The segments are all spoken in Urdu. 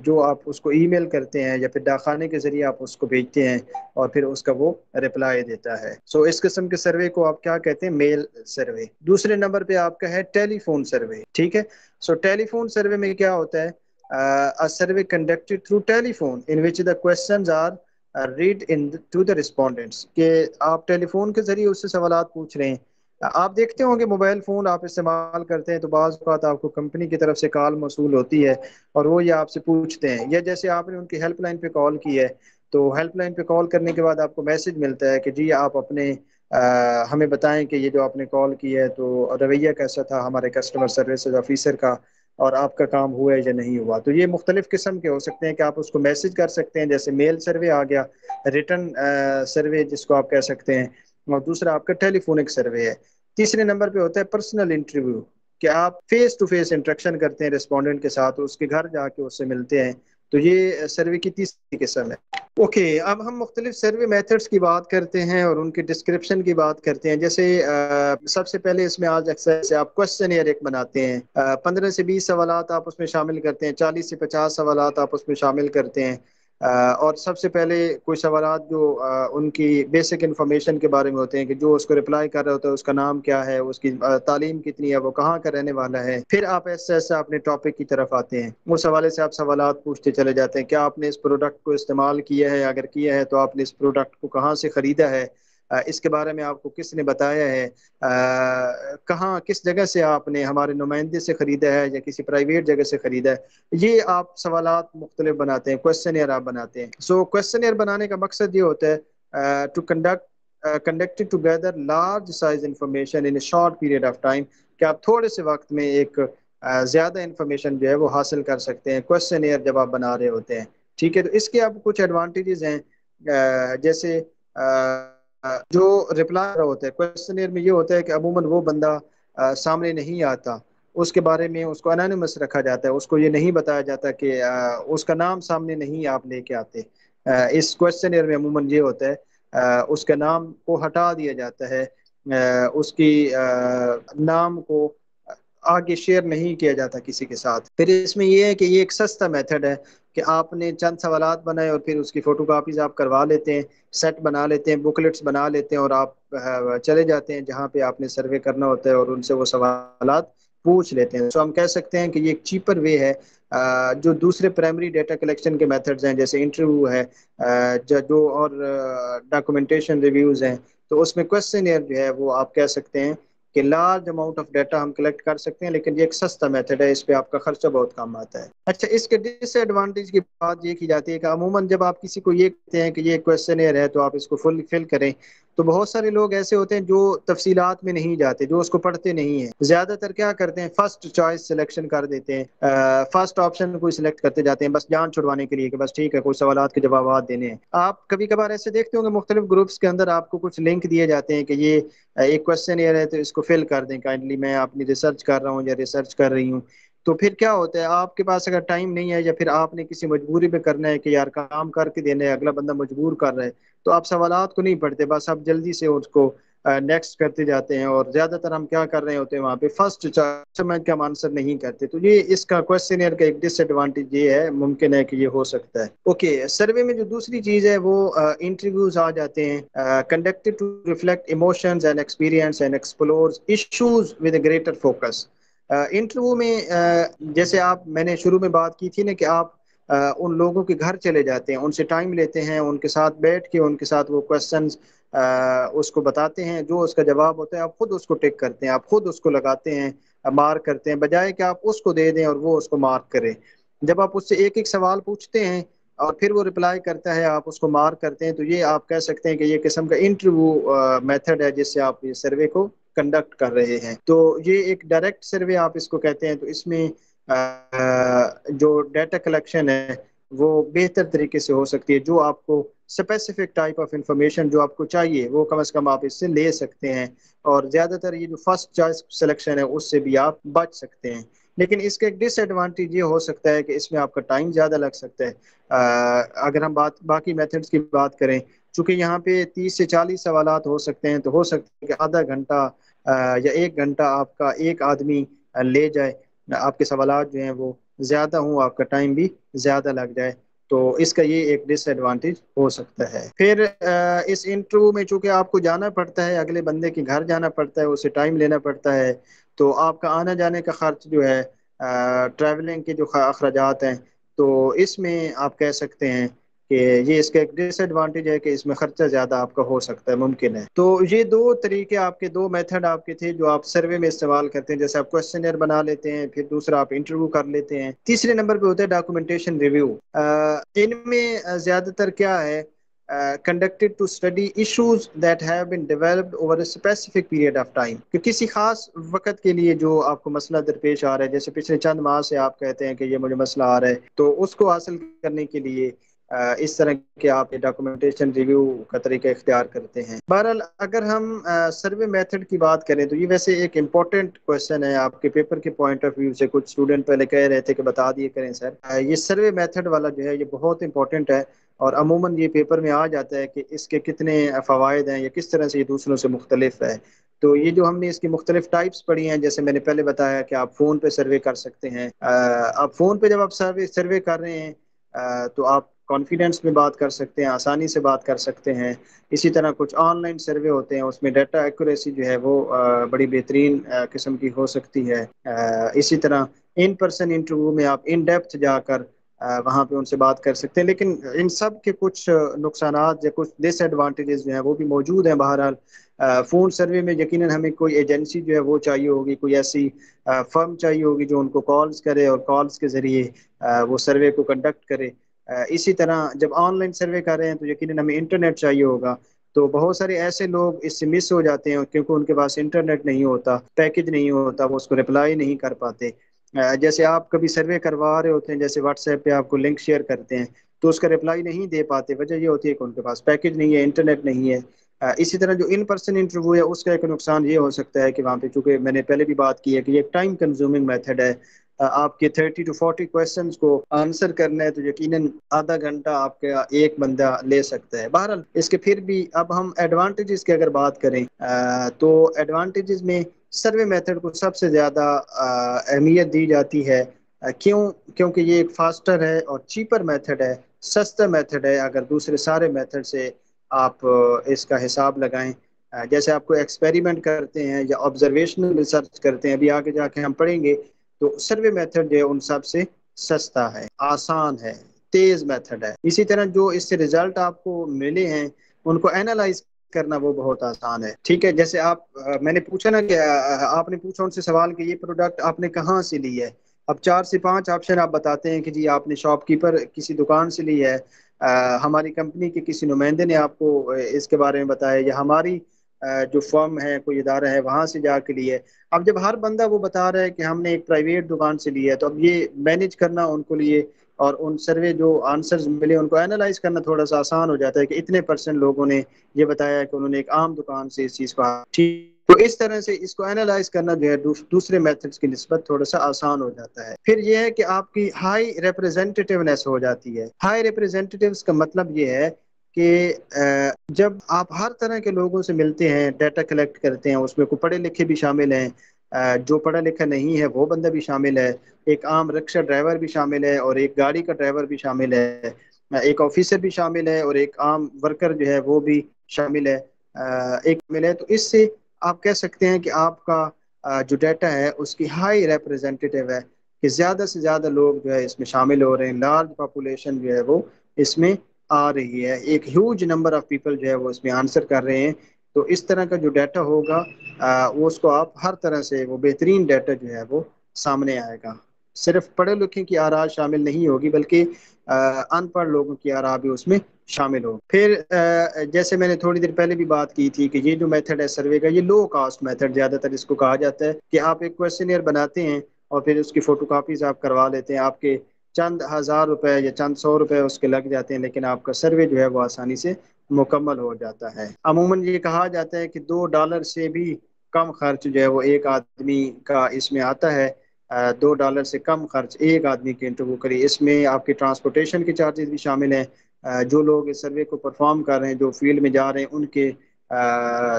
جو آپ اس کو ای میل کرتے ہیں یا پھر ڈاکخانے کے ذریعے آپ اس کو بھیجتے ہیں اور پھر اس کا وہ رپلائی دیتا ہے. سو اس قسم کے سروے کو آپ کیا کہتے ہیں؟ Mail survey. دوسرے نمبر پہ آپ کا ہے ٹیلی فون سروے. ٹھیک ہے. سو ٹیلی فون سروے میں کیا ہوتا ہے؟ A survey conducted through telephone in which the questions are read in to the respondents. کہ آپ ٹیلی فون کے ذریعے اس سے سوالات پوچھ رہے ہیں. آپ دیکھتے ہوں گے موبائل فون آپ استعمال کرتے ہیں تو بعض اوقات آپ کو کمپنی کی طرف سے کال موصول ہوتی ہے اور وہ یہ آپ سے پوچھتے ہیں، یا جیسے آپ نے ان کی ہیلپ لائن پہ کال کی ہے تو ہیلپ لائن پہ کال کرنے کے بعد آپ کو میسج ملتا ہے کہ جی آپ اپنے ہمیں بتائیں کہ یہ جو آپ نے کال کی ہے تو رویہ کیسا تھا ہمارے کسٹمر سروسز آفیسر کا، اور آپ کا کام ہوا ہے یا نہیں ہوا. تو یہ مختلف قسم کے ہو سکتے ہیں کہ آپ اس کو میسج کر سکتے ہیں، جیسے میل سروے آ گیا، ریٹن سروے جس کو آپ کہہ سکتے ہیں، اور دوسرا آپ کا ٹیلی فونک سروے ہے. تیسرے نمبر پہ ہوتا ہے پرسنل انٹرویو، کہ آپ فیس ٹو فیس انٹریکشن کرتے ہیں ریسپونڈنٹ کے ساتھ، اس کے گھر جا کے اس سے ملتے ہیں. تو یہ سروے کی تیسری قسم ہے. اوکے، اب ہم مختلف سروے میتھڈز کی بات کرتے ہیں اور ان کے ڈسکرپشن کی بات کرتے ہیں. جیسے سب سے پہلے اس میں آج اکثر سے آپ کوشچن ایک بناتے ہیں، 15 سے 20 سوالات آپ اس میں شامل کرتے ہیں، 40 سے 50 سوالات آپ اس میں شامل کرتے ہیں. اور سب سے پہلے کوئی سوالات جو ان کی بیسک انفارمیشن کے بارے میں ہوتے ہیں، کہ جو اس کو رپلائی کر رہا ہوتا ہے اس کا نام کیا ہے، اس کی تعلیم کتنی ہے، وہ کہاں کا رہنے والا ہے. پھر آپ ایسا ایسا اپنے ٹاپک کی طرف آتے ہیں، اس حوالے سے آپ سوالات پوچھتے چلے جاتے ہیں. کیا آپ نے اس پروڈکٹ کو استعمال کیا ہے؟ اگر کیا ہے تو آپ نے اس پروڈکٹ کو کہاں سے خریدا ہے؟ اس کے بارے میں آپ کو کس نے بتایا ہے؟ کہاں کس جگہ سے آپ نے ہمارے نمائندے سے خریدا ہے یا کسی پرائیویٹ جگہ سے خریدا ہے؟ یہ آپ سوالات مختلف بناتے ہیں، کوشچن آپ بناتے ہیں. سو کوشچن بنانے کا مقصد یہ ہوتا ہے to conducted to gather large size information in a short period of time، کہ آپ تھوڑے سے وقت میں ایک زیادہ انفارمیشن جو ہے وہ حاصل کر سکتے ہیں کوشچن جب آپ بنا رہے ہوتے ہیں. ٹھیک ہے. تو اس کے آپ کچھ ایڈوانٹیجز ہیں، جیسے جو رپلائی ہوتا ہے کوشچن میں یہ ہوتا ہے کہ عموماً وہ بندہ سامنے نہیں آتا، اس کے بارے میں اس کو انانیمس رکھا جاتا ہے، اس کو یہ نہیں بتایا جاتا کہ اس کا نام سامنے نہیں آپ لے کے آتے. اس کوشچن میں عموماً یہ ہوتا ہے اس کے نام کو ہٹا دیا جاتا ہے، اس کی نام کو آگے شیئر نہیں کیا جاتا کسی کے ساتھ. پھر اس میں یہ ہے کہ یہ ایک سستا میتھڈ ہے کہ آپ نے چند سوالات بنائے اور پھر اس کی فوٹو کاپیز آپ کروا لیتے ہیں، سیٹ بنا لیتے ہیں، بکلیٹس بنا لیتے ہیں، اور آپ چلے جاتے ہیں جہاں پہ آپ نے سروے کرنا ہوتا ہے اور ان سے وہ سوالات پوچھ لیتے ہیں. تو ہم کہہ سکتے ہیں کہ یہ ایک چیپر وے ہے. جو دوسرے پرائمری ڈیٹا کلیکشن کے میتھڈز ہیں جیسے انٹرویو ہے، جو اور ڈاکومنٹیشن ریویوز ہیں، تو اس میں کوشچن جو ہے وہ آپ کہہ سکتے ہیں کہ لارج اماؤنٹ آف ڈیٹا ہم کلیکٹ کر سکتے ہیں، لیکن یہ ایک سستا میتھڈ ہے، اس پہ آپ کا خرچہ بہت کم آتا ہے. اچھا، اس کے ڈس ایڈوانٹیج کی بات یہ کی جاتی ہے کہ عموماً جب آپ کسی کو یہ کہتے ہیں کہ یہ کوشچن ہے تو آپ اس کو فل کریں، تو بہت سارے لوگ ایسے ہوتے ہیں جو تفصیلات میں نہیں جاتے، جو اس کو پڑھتے نہیں ہیں. زیادہ تر کیا کرتے ہیں، فرسٹ چوائس سلیکشن کر دیتے ہیں، فرسٹ آپشن کو سلیکٹ کرتے جاتے ہیں بس جان چھڑوانے کے لیے کہ بس ٹھیک ہے کوئی سوالات کے جوابات دینے ہیں. آپ کبھی کبھار ایسے دیکھتے ہوں گے مختلف گروپس کے اندر آپ کو کچھ لنک دیے جاتے ہیں کہ یہ ایک کوشچن ہے تو اس کو فل کر دیں کائنڈلی، میں اپنی ریسرچ کر رہا ہوں یا ریسرچ کر رہی ہوں. تو پھر کیا ہوتا ہے، آپ کے پاس اگر ٹائم نہیں ہے یا پھر آپ نے کسی مجبوری پہ کرنا ہے کہ یار کام کر کے دینا ہے، اگلا بندہ مجبور کر رہا ہے، تو آپ سوالات کو نہیں پڑھتے، بس آپ جلدی سے اس کو نیکسٹ کرتے جاتے ہیں. اور زیادہ تر ہم کیا کر رہے ہوتے ہیں وہاں پہ فرسٹ کا ہم آنسر نہیں کرتے. تو یہ اس کا کوشچن کا ایک ڈس ایڈوانٹیج یہ ہے، ممکن ہے کہ یہ ہو سکتا ہے. اوکے، سروے میں جو دوسری چیز ہے وہ انٹرویوز آ جاتے ہیں، conducted to reflect emotions and experience and explore issues with a greater focus. Interview میں جیسے میں نے شروع میں بات کی تھی نا کہ آپ ان لوگوں کے گھر چلے جاتے ہیں، ان سے ٹائم لیتے ہیں، ان کے ساتھ بیٹھ کے ان کے ساتھ وہ کوشچنز اس کو بتاتے ہیں، جو اس کا جواب ہوتا ہے آپ خود اس کو ٹک کرتے ہیں، آپ خود اس کو لگاتے ہیں، مارک کرتے ہیں، بجائے کہ آپ اس کو دے دیں اور وہ اس کو مارک کرے. جب آپ اس سے ایک ایک سوال پوچھتے ہیں اور پھر وہ رپلائی کرتا ہے، آپ اس کو مارک کرتے ہیں، تو یہ آپ کہہ سکتے ہیں کہ یہ قسم کا انٹرویو میتھڈ ہے جس سے آپ یہ سروے کو کنڈکٹ کر رہے ہیں. تو یہ ایک ڈائریکٹ سروے آپ اس کو کہتے ہیں. تو اس میں جو ڈیٹا کلیکشن ہے وہ بہتر طریقے سے ہو سکتی ہے، جو آپ کو اسپیسیفک ٹائپ آف انفارمیشن جو آپ کو چاہیے وہ کم از کم آپ اس سے لے سکتے ہیں. اور زیادہ تر یہ جو فرسٹ چوائس سلیکشن ہے اس سے بھی آپ بچ سکتے ہیں. لیکن اس کا ایک ڈس ایڈوانٹیج یہ ہو سکتا ہے کہ اس میں آپ کا ٹائم زیادہ لگ سکتا ہے. اگر ہم باقی میتھڈز کی بات کریں، چونکہ یہاں پہ 30 سے 40 سوالات ہو سکتے ہیں، تو ہو سکتا ہے کہ آدھا گھنٹہ یا 1 گھنٹہ آپ کا ایک آدمی لے جائے آپ کے سوالات جو ہیں وہ زیادہ ہوں، آپ کا ٹائم بھی زیادہ لگ جائے، تو اس کا یہ ایک ڈس ایڈوانٹیج ہو سکتا ہے۔ پھر اس انٹرویو میں چونکہ آپ کو جانا پڑتا ہے، اگلے بندے کے گھر جانا پڑتا ہے، اسے ٹائم لینا پڑتا ہے، تو آپ کا آنا جانے کا خرچ جو ہے، ٹریولنگ کے جو اخراجات ہیں، تو اس میں آپ کہہ سکتے ہیں کہ یہ اس کا ایک ڈس ایڈوانٹیج ہے کہ اس میں خرچہ زیادہ آپ کا ہو سکتا ہے، ممکن ہے۔ تو یہ دو طریقے آپ کے، دو میتھڈ آپ کے تھے جو آپ سروے میں استعمال کرتے ہیں، جیسے آپ کوشچنئر بنا لیتے ہیں، پھر دوسرا آپ انٹرویو کر لیتے ہیں، تیسرے نمبر پہ ہوتا ہے ڈاکومنٹیشن ریویو۔ ان میں زیادہ تر کیا ہے، conducted to study issues that have been developed over a specific period of time، کہ کسی خاص وقت کے لیے جو آپ کو مسئلہ درپیش آ رہا ہے، جیسے پچھلے چند ماہ سے آپ کہتے ہیں کہ یہ مجھے مسئلہ آ رہا ہے، تو اس کو حاصل کرنے کے لیے اس طرح کے آپ ڈاکومنٹیشن ریویو کا طریقہ اختیار کرتے ہیں۔ بہرحال اگر ہم سروے میتھڈ کی بات کریں تو یہ ویسے ایک امپورٹنٹ کوشچن ہے آپ کے پیپر کے پوائنٹ آف ویو سے۔ کچھ اسٹوڈنٹ پہلے کہہ رہے تھے کہ بتا دیے کریں سر، یہ سروے میتھڈ والا جو ہے یہ بہت امپورٹنٹ ہے، اور عموماً یہ پیپر میں آ جاتا ہے کہ اس کے کتنے فوائد ہیں یا کس طرح سے یہ دوسروں سے مختلف ہے۔ تو یہ جو ہم نے اس کی مختلف ٹائپس پڑھی ہیں، جیسے میں نے پہلے بتایا کہ آپ فون پہ سروے کر سکتے ہیں۔ آپ فون پہ جب آپ سروے کر رہے ہیں تو آپ کانفیڈنس میں بات کر سکتے ہیں، آسانی سے بات کر سکتے ہیں۔ اسی طرح کچھ آن لائن سروے ہوتے ہیں، اس میں ڈیٹا ایکوریسی جو ہے وہ بڑی بہترین قسم کی ہو سکتی ہے۔ اسی طرح ان پرسن انٹرویو میں آپ ان ڈیپتھ جا کر وہاں پہ ان سے بات کر سکتے ہیں، لیکن ان سب کے کچھ نقصانات یا کچھ ڈس ایڈوانٹیجز جو ہیں وہ بھی موجود ہیں۔ بہرحال فون سروے میں یقیناً ہمیں کوئی ایجنسی جو ہے وہ چاہیے ہوگی، کوئی ایسی فرم چاہیے ہوگی جو ان کو کالز کرے اور کالز کے ذریعے وہ سروے کو کنڈکٹ کرے۔ اسی طرح جب آن لائن سروے کر رہے ہیں تو یقیناً ہمیں انٹرنیٹ چاہیے ہوگا، تو بہت سارے ایسے لوگ اس سے مس ہو جاتے ہیں کیونکہ ان کے پاس انٹرنیٹ نہیں ہوتا، پیکج نہیں ہوتا، وہ اس کو رپلائی نہیں کر پاتے۔ جیسے آپ کبھی سروے کروا رہے ہوتے ہیں، جیسے واٹس ایپ پہ آپ کو لنک شیئر کرتے ہیں تو اس کا رپلائی نہیں دے پاتے، وجہ یہ ہوتی ہے کہ ان کے پاس پیکج نہیں ہے، انٹرنیٹ نہیں ہے۔ اسی طرح جو ان پرسن انٹرویو ہے اس کا ایک نقصان یہ ہو سکتا ہے کہ وہاں پہ، چونکہ میں نے پہلے بھی بات کی ہے کہ یہ ایک ٹائم کنزیومنگ میتھڈ ہے، آپ کے 30 to 40 کویسچنز کو آنسر کرنا ہے تو یقیناً آدھا گھنٹہ آپ کا ایک بندہ لے سکتا ہے۔ بہرحال اس کے پھر بھی اب ہم ایڈوانٹیجز کی اگر بات کریں تو ایڈوانٹیجز میں سروے میتھڈ کو سب سے زیادہ اہمیت دی جاتی ہے۔ کیونکہ یہ ایک فاسٹر ہے اور چیپر میتھڈ ہے، سستا میتھڈ ہے اگر دوسرے سارے میتھڈ سے آپ اس کا حساب لگائیں۔ جیسے آپ کو ایکسپیریمنٹ کرتے ہیں یا آبزرویشنل ریسرچ کرتے ہیں، ابھی آگے جا کے ہم پڑھیں گے، تو سروے میتھڈ جو ہے ان سب سے سستا ہے، آسان ہے، تیز میتھڈ ہے۔ اسی طرح جو اس سے ریزلٹ آپ کو ملے ہیں ان کو اینالائز کرنا وہ بہت آسان ہے۔ ٹھیک ہے، جیسے آپ میں نے پوچھا نا کہ آپ نے پوچھا ان سے سوال کہ یہ پروڈکٹ آپ نے کہاں سے لی ہے، اب 4 سے 5 آپشن آپ بتاتے ہیں کہ جی آپ نے شاپ کیپر کسی دکان سے لی ہے، ہماری کمپنی کے کسی نمائندے نے آپ کو اس کے بارے میں بتایا، یا ہماری جو فرم ہے، کوئی ادارہ ہے، وہاں سے جا کے لی ہے۔ اب جب ہر بندہ وہ بتا رہا ہے کہ ہم نے ایک پرائیویٹ دکان سے لی ہے، تو اب یہ مینیج کرنا ان کو لیے اور ان سروے جو آنسرز ملے ان کو اینالائز کرنا تھوڑا سا آسان ہو جاتا ہے کہ اتنے پرسنٹ لوگوں نے یہ بتایا کہ انہوں نے ایک عام دکان سے اس چیز کو، تو اس طرح سے اس کو اینالائز کرنا جو ہے دوسرے میتھڈز کی نسبت تھوڑا سا آسان ہو جاتا ہے۔ پھر یہ ہے کہ آپ کی ہائی ریپرزینٹیونیس ہو جاتی ہے۔ ہائی ریپرزینٹیونیس کا مطلب یہ ہے کہ جب آپ ہر طرح کے لوگوں سے ملتے ہیں، ڈیٹا کلیکٹ کرتے ہیں، اس میں کوئی پڑھے لکھے بھی شامل ہیں، جو پڑھا لکھا نہیں ہے وہ بندہ بھی شامل ہے، ایک عام رکشہ ڈرائیور بھی شامل ہے، اور ایک گاڑی کا ڈرائیور بھی شامل ہے، ایک آفیسر بھی شامل ہے، اور ایک عام ورکر جو ہے وہ بھی شامل ہے، ایک ملے، تو اس سے آپ کہہ سکتے ہیں کہ آپ کا جو ڈیٹا ہے اس کی ہائی ریپرزینٹیو ہے، کہ زیادہ سے زیادہ لوگ جو ہے اس میں شامل ہو رہے ہیں، لارج پاپولیشن جو ہے وہ اس میں آ رہی ہے، ایک ہیوج نمبر آف پیپل جو ہے وہ اس میں آنسر کر رہے ہیں۔ تو اس طرح کا جو ڈیٹا ہوگا وہ اس کو آپ ہر طرح سے وہ بہترین ڈیٹا جو ہے وہ سامنے آئے گا، صرف پڑھے لکھے کی آراء شامل نہیں ہوگی بلکہ ان پڑھ لوگوں کی آراء بھی اس میں شامل ہو۔ پھر جیسے میں نے تھوڑی دیر پہلے بھی بات کی تھی کہ یہ جو میتھڈ ہے سروے کا، یہ لو کاسٹ میتھڈ زیادہ تر اس کو کہا جاتا ہے، کہ آپ ایک کویسچنئر بناتے ہیں اور پھر اس کی فوٹو کاپیز آپ کروا لیتے ہیں، آپ کے چند ہزار روپے یا چند سو روپے اس کے لگ جاتے ہیں، لیکن آپ کا سروے جو ہے وہ آسانی سے مکمل ہو جاتا ہے۔ عموماً یہ کہا جاتا ہے کہ $2 سے بھی کم خرچ جو ہے وہ ایک آدمی کا اس میں آتا ہے، $2 سے کم خرچ ایک آدمی کے انٹرویو کریے۔ اس میں آپ کے ٹرانسپورٹیشن کے چارجز بھی شامل ہیں، جو لوگ اس سروے کو پرفارم کر رہے ہیں، جو فیلڈ میں جا رہے ہیں، ان کے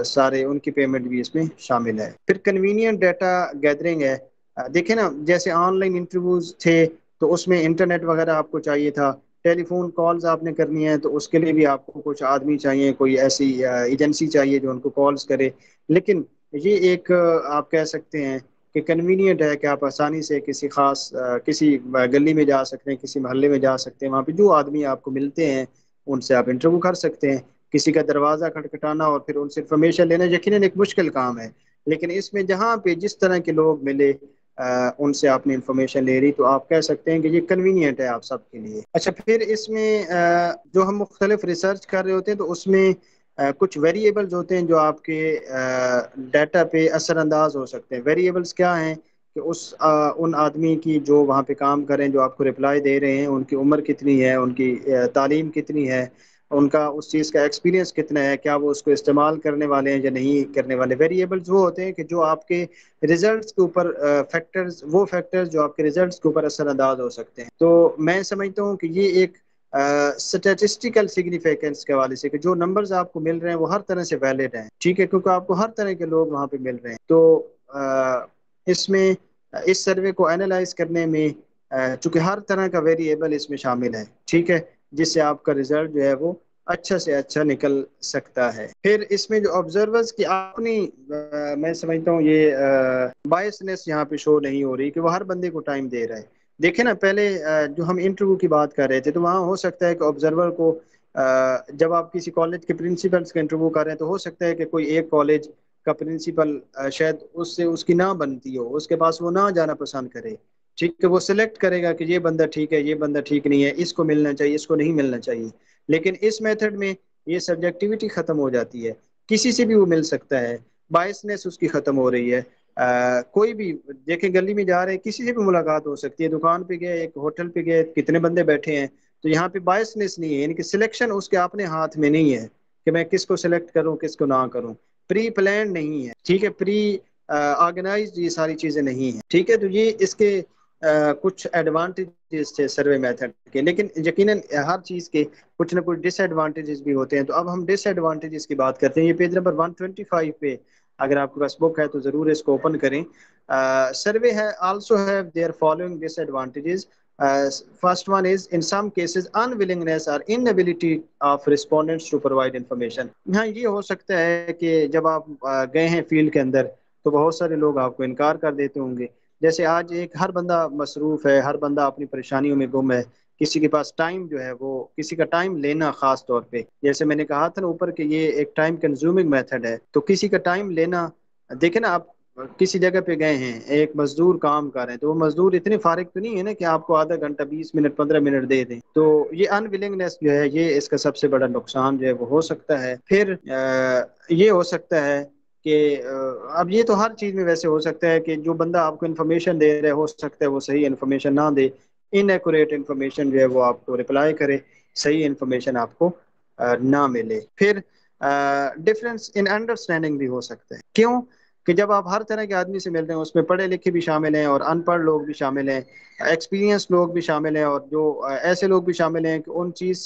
سارے ان کی پیمنٹ بھی اس میں شامل ہے۔ پھر کنوینئنٹ ڈیٹا گیدرنگ ہے، دیکھیں نا جیسے آن لائن انٹرویوز تھے تو اس میں انٹرنیٹ وغیرہ آپ کو چاہیے تھا، ٹیلی فون کالز آپ نے کرنی ہے تو اس کے لیے بھی آپ کو کچھ آدمی چاہیے، کوئی ایسی ایجنسی چاہیے جو ان کو کالز کرے۔ لیکن یہ ایک آپ کہہ سکتے ہیں کہ کنوینئنٹ ہے کہ آپ آسانی سے کسی خاص کسی گلی میں جا سکتے ہیں، کسی محلے میں جا سکتے ہیں، وہاں پہ جو آدمی آپ کو ملتے ہیں ان سے آپ انٹرویو کر سکتے ہیں۔ کسی کا دروازہ کھٹکھٹانا اور پھر ان سے انفارمیشن لینا یقیناً ایک مشکل کام ہے، لیکن اس میں جہاں پہ جس طرح کے لوگ ملے ان سے آپ نے انفارمیشن لے رہی، تو آپ کہہ سکتے ہیں کہ یہ کنوینئنٹ ہے آپ سب کے لیے۔ اچھا، پھر اس میں جو ہم مختلف ریسرچ کر رہے ہوتے ہیں تو اس میں کچھ ویریبلز ہوتے ہیں جو آپ کے ڈیٹا پہ اثر انداز ہو سکتے ہیں۔ ویریبلز کیا ہیں کہ ان آدمی کی جو وہاں پہ کام کریں، جو آپ کو رپلائی دے رہے ہیں، ان کی عمر کتنی ہے، ان کی تعلیم کتنی ہے، ان کا اس چیز کا ایکسپیرینس کتنا ہے، کیا وہ اس کو استعمال کرنے والے ہیں یا نہیں کرنے والے۔ ویریبلز وہ ہوتے ہیں کہ جو آپ کے ریزلٹس کے اوپر فیکٹرز جو آپ کے ریزلٹس کے اوپر اثر انداز ہو سکتے ہیں۔ تو میں سمجھتا ہوں کہ یہ ایک اسٹیٹسٹیکل سگنیفیکینس کے حوالے سے کہ جو نمبرز آپ کو مل رہے ہیں وہ ہر طرح سے ویلڈ ہیں، ٹھیک ہے، کیونکہ آپ کو ہر طرح کے لوگ وہاں پہ مل رہے ہیں۔ تو اس میں اس سروے کو اینالائز کرنے میں چونکہ ہر طرح کا ویریبل اس میں شامل ہے، ٹھیک ہے، جس سے آپ کا رزلٹ جو ہے وہ اچھا سے اچھا نکل سکتا ہے۔ پھر اس میں جو آبزرورز کی اپنی میں سمجھتا ہوں یہ بائسنس یہاں پہ شو نہیں ہو رہی کہ وہ ہر بندے کو ٹائم دے رہا ہے۔ دیکھیں نا، پہلے جو ہم انٹرویو کی بات کر رہے تھے تو وہاں ہو سکتا ہے کہ آبزرور کو جب آپ کسی کالج کے پرنسپلس کا انٹرویو کر رہے ہیں تو ہو سکتا ہے کہ کوئی ایک کالج کا پرنسپل شاید اس سے اس کی نہ بنتی ہو، اس کے پاس وہ نہ جانا پسند کرے، ٹھیک ہے، وہ سلیکٹ کرے گا کہ یہ بندہ ٹھیک ہے، یہ بندہ ٹھیک نہیں ہے، اس کو ملنا چاہیے، اس کو نہیں ملنا چاہیے۔ لیکن اس میتھڈ میں یہ سبجیکٹیوٹی ختم ہو جاتی ہے، کسی سے بھی وہ مل سکتا ہے، بائسنس اس کی ختم ہو رہی ہے۔ کوئی بھی دیکھیں، گلی میں جا رہے ہیں کسی سے بھی ملاقات ہو سکتی ہے، دکان پہ گئے، ایک ہوٹل پہ گئے، کتنے بندے بیٹھے ہیں، تو یہاں پہ بائسنس نہیں ہے، یعنی کہ سلیکشن اس کے اپنے ہاتھ میں نہیں ہے کہ میں کس کو سلیکٹ کروں کس کو نہ کروں، پری پلان نہیں ہے، ٹھیک ہے، پری آرگنائزڈ یہ ساری چیزیں نہیں ہیں، ٹھیک ہے۔ تو یہ اس کے کچھ ایڈوانٹیجز تھے سروے میتھڈ کے، لیکن یقیناً ہر چیز کے کچھ نہ کچھ ڈس ایڈوانٹیجز بھی ہوتے ہیں۔ تو اب ہم ڈس ایڈوانٹیجز کی بات کرتے ہیں، یہ پیج نمبر 125 پہ اگر آپ کے پاس بک ہے تو ضرور اس کو اوپن کریں۔ سروے ہے also have their following disadvantages. First one is in some cases unwillingness or inability of respondents to provide information۔ ہاں، یہ ہو سکتا ہے کہ جب آپ گئے ہیں فیلڈ کے اندر تو بہت سارے لوگ آپ کو انکار کر دیتے ہوں گے۔ جیسے آج ہر بندہ مصروف ہے، ہر بندہ اپنی پریشانیوں میں گم ہے، کسی کے پاس ٹائم جو ہے وہ کسی کا ٹائم لینا، خاص طور پہ جیسے میں نے کہا تھا نا اوپر کہ یہ ایک ٹائم کنزیومنگ میتھڈ ہے، تو کسی کا ٹائم لینا، دیکھیں نا آپ کسی جگہ پہ گئے ہیں، ایک مزدور کام کر رہے ہیں تو وہ مزدور اتنے فارغ تو نہیں ہے نا کہ آپ کو آدھا گھنٹہ 20 منٹ 15 منٹ دے دیں، تو یہ ان ولنگنس جو ہے یہ اس کا سب سے بڑا نقصان جو ہے وہ ہو سکتا ہے۔ پھر یہ ہو سکتا ہے کہ اب یہ تو ہر چیز میں ویسے ہو سکتا ہے کہ جو بندہ آپ کو انفارمیشن دے رہا ہے ہو سکتا ہے وہ صحیح انفارمیشن نہ دے، انیکوریٹ انفارمیشن جو ہے وہ آپ کو رپلائی کرے، صحیح انفارمیشن آپ کو نہ ملے۔ پھر ڈفرینس ان انڈرسٹینڈنگ بھی ہو سکتا ہے، کیوں کہ جب آپ ہر طرح کے آدمی سے مل رہے ہیں، اس میں پڑھے لکھے بھی شامل ہیں اور ان پڑھ لوگ بھی شامل ہیں، ایکسپیرینس لوگ بھی شامل ہیں، اور جو ایسے لوگ بھی شامل ہیں کہ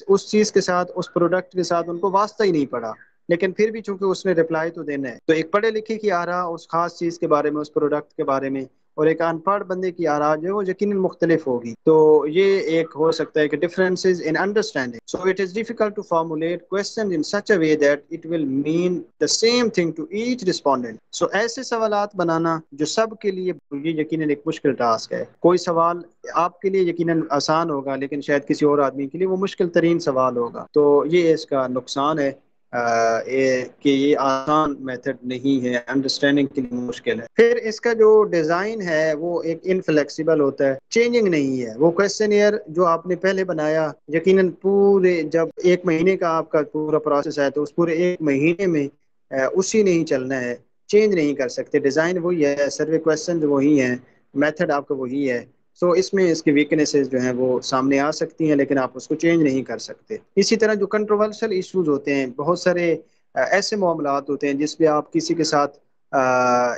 اس چیز کے ساتھ، اس پروڈکٹ کے ساتھ ان کو واسطہ ہی نہیں پڑا، لیکن پھر بھی چونکہ اس نے رپلائی تو دینا ہے، تو ایک پڑھے لکھے کی آراء اس خاص چیز کے بارے میں، اس پروڈکٹ کے بارے میں، اور ایک ان پڑھ بندے کی آراء جو ہے وہ یقیناً مختلف ہوگی۔ تو یہ ایک ہو سکتا ہے کہ differences in understanding, so it is difficult to formulate question in such a way that it will mean the same thing to each respondent. So ایسے سوالات بنانا جو سب کے لیے، یہ یقیناً ایک مشکل ٹاسک ہے۔ کوئی سوال آپ کے لیے یقیناً آسان ہوگا لیکن شاید کسی اور آدمی کے لیے وہ مشکل ترین سوال ہوگا، تو یہ اس کا نقصان ہے کہ یہ آسان میتھڈ نہیں ہے، انڈرسٹینڈنگ کے لیے مشکل ہے۔ پھر اس کا جو ڈیزائن ہے وہ ایک انفلیکسیبل ہوتا ہے، چینجنگ نہیں ہے۔ وہ کویسچنیئر جو آپ نے پہلے بنایا یقیناً پورے، جب 1 مہینے کا آپ کا پورا پروسیس ہے تو اس پورے 1 مہینے میں اسی نہیں چلنا ہے، چینج نہیں کر سکتے، ڈیزائن وہی ہے، سروے کویسچن وہی ہیں، میتھڈ آپ کا وہی ہے، سو اس میں اس کی ویکنیسز جو ہیں وہ سامنے آ سکتی ہیں لیکن آپ اس کو چینج نہیں کر سکتے۔ اسی طرح جو کنٹروورشل ایشوز ہوتے ہیں، بہت سارے ایسے معاملات ہوتے ہیں جس پہ آپ کسی کے ساتھ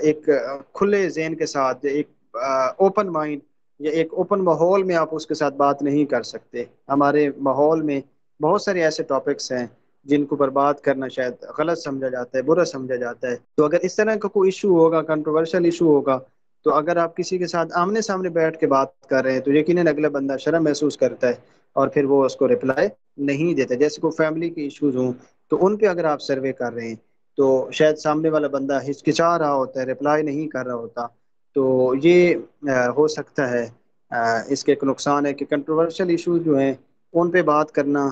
ایک کھلے ذہن کے ساتھ، ایک اوپن مائنڈ یا ایک اوپن ماحول میں آپ اس کے ساتھ بات نہیں کر سکتے۔ ہمارے ماحول میں بہت سارے ایسے ٹاپکس ہیں جن کو برباد کرنا شاید غلط سمجھا جاتا ہے، برا سمجھا جاتا ہے، تو اگر اس طرح کا کوئی ایشو ہوگا، کنٹروورشل ایشو ہوگا، تو اگر آپ کسی کے ساتھ آمنے سامنے بیٹھ کے بات کر رہے ہیں تو یقیناً اگلا بندہ شرم محسوس کرتا ہے اور پھر وہ اس کو رپلائی نہیں دیتا. جیسے کوئی فیملی کے ایشوز ہوں تو ان پہ اگر آپ سروے کر رہے ہیں تو شاید سامنے والا بندہ ہچکچا رہا ہوتا ہے، رپلائی نہیں کر رہا ہوتا. تو یہ ہو سکتا ہے اس کے ایک نقصان ہے کہ کنٹروورشل ایشوز جو ہیں ان پہ بات کرنا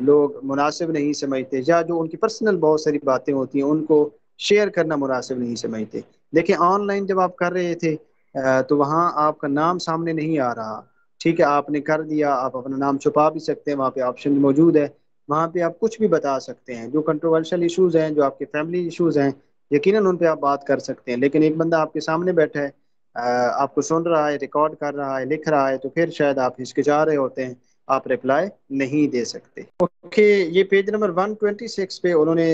لوگ مناسب نہیں سمجھتے، یا جو ان کی پرسنل بہت ساری باتیں ہوتی ہیں ان کو شیئر کرنا مناسب نہیں سمجھتے. دیکھیں آن لائن جب آپ کر رہے تھے تو وہاں آپ کا نام سامنے نہیں آ رہا. ٹھیک ہے، آپ نے کر دیا، آپ اپنا نام چھپا بھی سکتے ہیں، وہاں پہ آپشن موجود ہے، وہاں پہ آپ کچھ بھی بتا سکتے ہیں. جو کنٹروورشل ایشوز ہیں، جو آپ کے فیملی ایشوز ہیں، یقیناً ان پہ آپ بات کر سکتے ہیں. لیکن ایک بندہ آپ کے سامنے بیٹھا ہے، آپ کو سن رہا ہے، ریکارڈ کر رہا ہے، لکھ رہا ہے، تو پھر شاید آپ ہچکچا رہے ہوتے ہیں، آپ رپلائی نہیں دے سکتے. اوکے، یہ پیج نمبر 126 پہ انہوں نے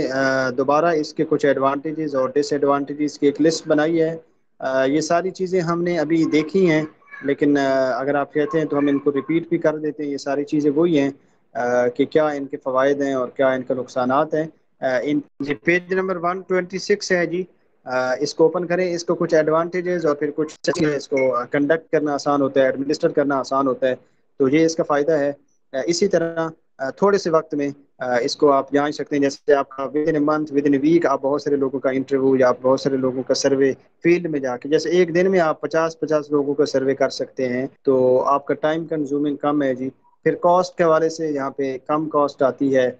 دوبارہ اس کے کچھ ایڈوانٹیجز اور ڈس ایڈوانٹیجز کی ایک لسٹ بنائی ہے. یہ ساری چیزیں ہم نے ابھی دیکھی ہیں، لیکن اگر آپ کہتے ہیں تو ہم ان کو ریپیٹ بھی کر دیتے ہیں. یہ ساری چیزیں وہی ہیں کہ کیا ان کے فوائد ہیں اور کیا ان کے نقصانات ہیں. یہ پیج نمبر 126 ہے جی، اس کو اوپن کریں. اس کو کچھ ایڈوانٹیجز اور پھر کچھ اس کو کنڈکٹ کرنا آسان ہوتا ہے، ایڈمنسٹر کرنا آسان ہوتا ہے. تو یہ اس کا فائدہ ہے. اسی طرح تھوڑے سے وقت میں اس کو آپ جان سکتے ہیں. جیسے آپ کا within month, within week آپ بہت سارے لوگوں کا انٹرویو یا بہت سارے لوگوں کا سروے فیلڈ میں جا کے، جیسے ایک دن میں آپ 50 لوگوں کا سروے کر سکتے ہیں. تو آپ کا ٹائم کنزیومنگ کم ہے جی. پھر کاسٹ کے حوالے سے یہاں پہ کم کاسٹ آتی ہے.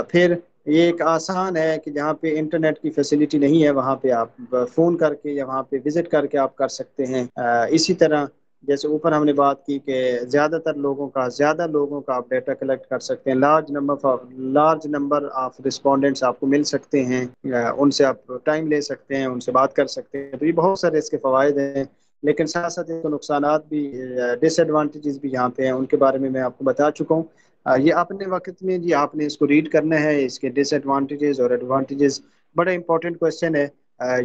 پھر یہ ایک آسان ہے کہ جہاں پہ انٹرنیٹ کی فیسلٹی نہیں ہے وہاں پہ آپ فون کر کے یا وہاں پہ وزٹ کر کے آپ کر سکتے ہیں. اسی طرح جیسے اوپر ہم نے بات کی کہ زیادہ لوگوں کا آپ ڈیٹا کلیکٹ کر سکتے ہیں. لارج نمبر آف رسپونڈنٹس آپ کو مل سکتے ہیں، ان سے آپ ٹائم لے سکتے ہیں، ان سے بات کر سکتے ہیں. تو یہ بہت سارے اس کے فوائد ہیں، لیکن ساتھ ساتھ ان کے نقصانات بھی، ڈس ایڈوانٹیجز بھی یہاں پہ ہیں. ان کے بارے میں آپ کو بتا چکا ہوں. یہ اپنے وقت میں جی آپ نے اس کو ریڈ کرنا ہے، اس کے ڈس ایڈوانٹیجز اور ایڈوانٹیجز. بڑا امپورٹنٹ کوشچن ہے.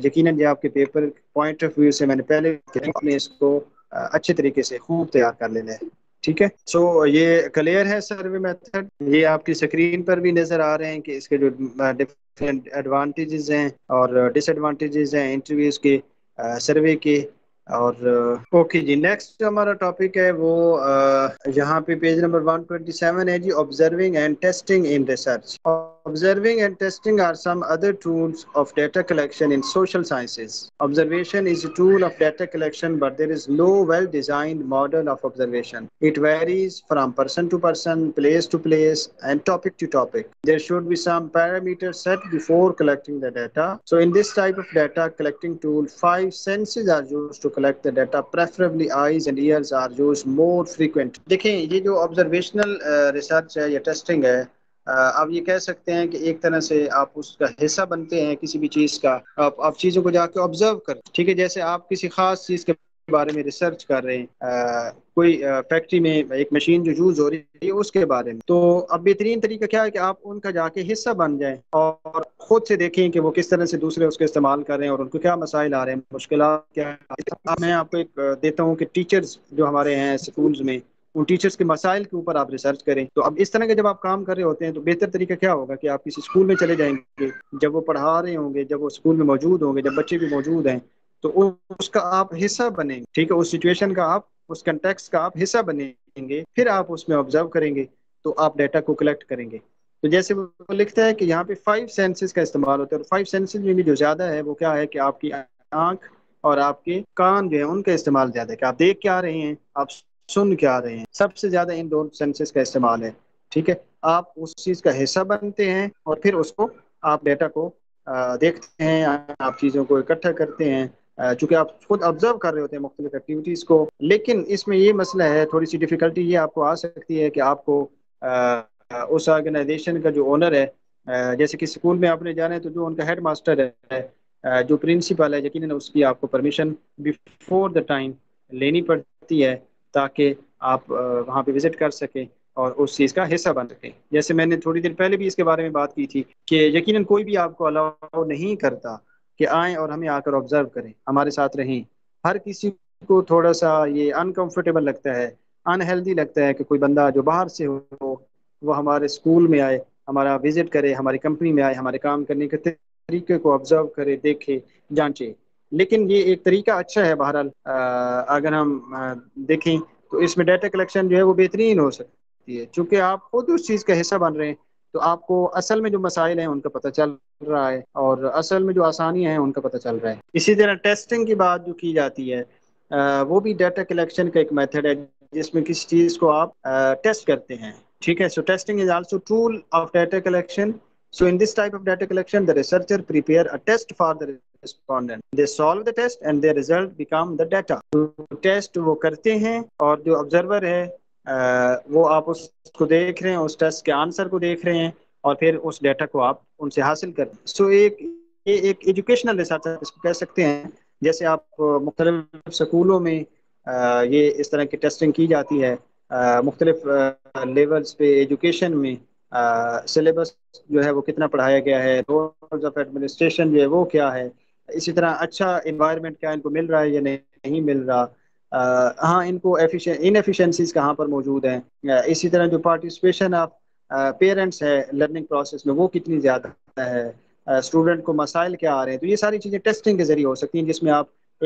یقیناً یہ آپ کے پیپر پوائنٹ آف ویو سے میں نے پہلے نے اس کو اچھے طریقے سے خوب تیار کر لینا ہے. ٹھیک ہے، سو یہ کلیئر ہے سروے میتھڈ. یہ آپ کی اسکرین پر بھی نظر آ رہے ہیں کہ اس کے جو ڈفرینٹ ایڈوانٹیجز ہیں اور ڈس ایڈوانٹیجز ہیں انٹرویوز کے، سروے کے. اور اوکے جی، نیکسٹ ہمارا ٹاپک ہے وہ یہاں پہ پیج نمبر 127 ہے جی، observing and testing in research. Observing and testing are some other tools of data collection in social sciences. Observation is a tool of data collection, but there is no well-designed model of observation. It varies from person to person, place to place, and topic to topic. There should be some parameters set before collecting the data. So in this type of data collecting tool, 5 senses are used to collect the data. Preferably eyes and ears are used more frequently. دیکھیں یہ جو observational research ہے یا testing ہے، آپ یہ کہہ سکتے ہیں کہ ایک طرح سے آپ اس کا حصہ بنتے ہیں کسی بھی چیز کا. آپ چیزوں کو جا کے آبزرو کر، ٹھیک ہے، جیسے آپ کسی خاص چیز کے بارے میں ریسرچ کر رہے ہیں، کوئی فیکٹری میں ایک مشین جو یوز ہو رہی ہے اس کے بارے میں. تو اب بہترین طریقہ کیا ہے کہ آپ ان کا جا کے حصہ بن جائیں اور خود سے دیکھیں کہ وہ کس طرح سے دوسرے اس کا استعمال کر رہے ہیں اور ان کو کیا مسائل آ رہے ہیں، مشکلات کیا ہیں. میں آپ کو ایک دیتا ہوں کہ ٹیچرز جو ہمارے ہیں اسکولز میں، ان ٹیچرز کے مسائل کے اوپر آپ ریسرچ کریں. تو اب اس طرح کے جب آپ کام کر رہے ہوتے ہیں تو بہتر طریقہ کیا ہوگا کہ آپ کسی اسکول میں چلے جائیں گے، جب وہ پڑھا رہے ہوں گے، جب وہ اسکول میں موجود ہوں گے، جب بچے بھی موجود ہیں، تو اس کا آپ حصہ بنیں گے. ٹھیک ہے، اس سچویشن کا آپ، اس کنٹیکسٹ کا آپ حصہ بنیں گے. پھر آپ اس میں آبزرو کریں گے تو آپ ڈیٹا کو کلیکٹ کریں گے. تو جیسے وہ لکھتا ہے کہ یہاں پہ 5 سینسز کا استعمال ہوتا ہے، اور 5 سینسز میں بھی جو زیادہ ہے وہ کیا ہے کہ آپ کی آنکھ اور آپ کے کان جو ہیں ان کا استعمال زیادہ ہے، کہ آپ دیکھ کیا رہے ہیں، آپ سن کیا رہے ہیں. سب سے زیادہ ان 2 سینسز کا استعمال ہے. ٹھیک ہے، آپ اس چیز کا حصہ بنتے ہیں اور پھر اس کو آپ ڈیٹا کو دیکھتے ہیں، آپ چیزوں کو اکٹھا کرتے ہیں، چونکہ آپ خود آبزرو کر رہے ہوتے ہیں مختلف ایکٹیویٹیز کو. لیکن اس میں یہ مسئلہ ہے، تھوڑی سی ڈیفیکلٹی یہ آپ کو آ سکتی ہے کہ آپ کو اس آرگنائزیشن کا جو اونر ہے، جیسے کہ اسکول میں آپ نے جانا ہے تو جو ان کا ہیڈ ماسٹر ہے، جو پرنسپل ہے، یقیناً اس کی آپ کو پرمیشن بیفور دا ٹائم لینی پڑتی ہے تاکہ آپ وہاں پہ وزٹ کر سکیں اور اس چیز کا حصہ بن سکیں. جیسے میں نے تھوڑی دیر پہلے بھی اس کے بارے میں بات کی تھی کہ یقیناً کوئی بھی آپ کو الاؤ نہیں کرتا کہ آئیں اور ہمیں آ کر آبزرو کریں، ہمارے ساتھ رہیں. ہر کسی کو تھوڑا سا یہ انکمفرٹیبل لگتا ہے، انہیلدی لگتا ہے کہ کوئی بندہ جو باہر سے ہو وہ ہمارے اسکول میں آئے، ہمارا وزٹ کرے، ہماری کمپنی میں آئے، ہمارے کام کرنے کے طریقے کو آبزرو کرے، دیکھے، جانچے. لیکن یہ ایک طریقہ اچھا ہے بہرحال، اگر ہم دیکھیں تو اس میں ڈیٹا کلیکشن جو ہے وہ بہترین ہو سکتی ہے، چونکہ آپ خود اس چیز کا حصہ بن رہے ہیں، تو آپ کو اصل میں جو مسائل ہیں ان کا پتہ چل رہا ہے، اور اصل میں جو آسانیاں ہیں ان کا پتہ چل رہا ہے۔ اسی طرح ٹیسٹنگ کی بات جو کی جاتی ہے، وہ بھی ڈیٹا کلیکشن کا ایک میتھڈ ہے جس میں کسی چیز کو آپ ٹیسٹ کرتے ہیں، ٹھیک ہے۔ So testing is also tool of data collection. So in this type of data collection, the researcher prepare a test for the respondent. They solve the test and their result become the data. تو ٹیسٹ وہ کرتے ہیں، اور جو آبزرور ہے وہ آپ اس کو دیکھ رہے ہیں، اس ٹیسٹ کے آنسر کو دیکھ رہے ہیں، اور پھر اس ڈیٹا کو آپ ان سے حاصل کرتے ہیں۔ سو یہ ایک ایجوکیشنل ریسرچ اس کو کہہ سکتے ہیں، جیسے آپ مختلف سکولوں میں یہ اس طرح کی ٹیسٹنگ کی جاتی ہے، مختلف لیولز پہ ایجوکیشن میں سلیبس جو ہے وہ کتنا پڑھایا گیا ہے، رولز آف ایڈمنسٹریشن جو ہے وہ کیا ہے، اسی طرح اچھا انوائرمنٹ کیا ان کو مل رہا ہے یا نہیں مل رہا، ہاں ان کو انیفیشنسیز کہاں پر موجود ہیں، اسی طرح جو پارٹیسپیشن آف پیرنٹس ہے لرننگ پروسیس میں وہ کتنی زیادہ ہے، اسٹوڈنٹ کو مسائل کیا آ رہے ہیں۔ تو یہ ساری چیزیں ٹیسٹنگ کے ذریعے ہو سکتی ہیں، جس میں آپ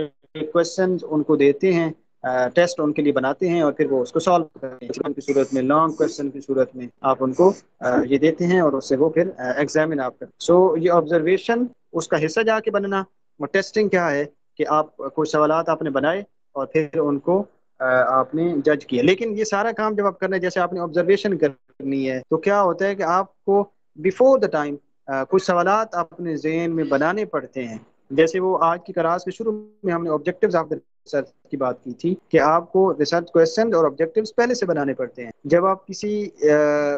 کوشچن ان کو دیتے ہیں، ٹیسٹ ان کے لیے بناتے ہیں، اور پھر وہ اس کو سالو کرتے ہیں کی صورت میں، لانگ کوشچن کی صورت میں آپ ان کو یہ دیتے ہیں، اور اس سے وہ پھر ایگزامن آپ کرتے ہیں۔ سو یہ آبزرویشن اس کا حصہ جا کے بننا، اور ٹیسٹنگ کیا ہے کہ آپ کچھ سوالات آپ نے بنائے اور پھر ان کو آپ نے جج کیا۔ لیکن یہ سارا کام جب آپ کرنا ہے، جیسے آپ نے آبزرویشن کرنی ہے، تو کیا ہوتا ہے کہ آپ کو بیفور دا ٹائم کچھ سوالات اپنے ذہن میں بنانے پڑتے ہیں، جیسے وہ آج کی کلاس کے شروع میں ہم نے آبجیکٹیوز آف دا ریسرچ کی بات کی تھی کہ آپ کو ریسرچ کویسچن اور آبجیکٹیوز پہلے سے بنانے پڑتے ہیں۔ جب آپ کسی